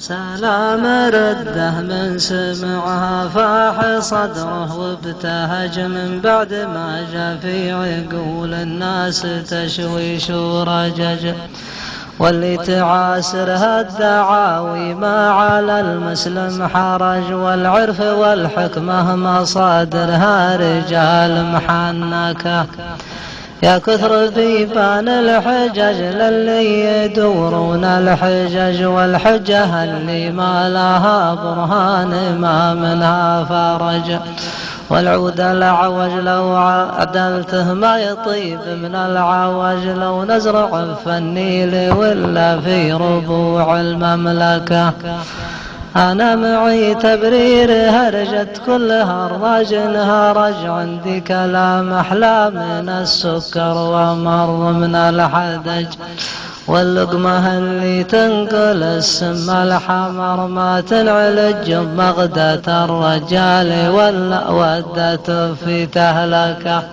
سلام رده من سمعها فاح صدره وابتهج من بعد ما جاء في عقول الناس تشويش ورجج، واللي تعاسرها الدعاوي ما على المسلم حرج، والعرف والحكمة مصادرها رجال محنكة. يا كثر بيبان الحجج للي يدورون الحجج، والحجة اللي ما لها برهان ما منها فرج، والعود الأعوج لو عدلته ما يطيب من العوج، لو نزرع في النيل ولا في ربوع المملكة. أنا معي تبرير هرجت كل هرج هرج، عندي كلام أحلى من السكر ومر من الحدج، واللقمة اللي تنقل السم الحمر ما تنعلج بمغدة الرجال ولا ودته في تهلكة.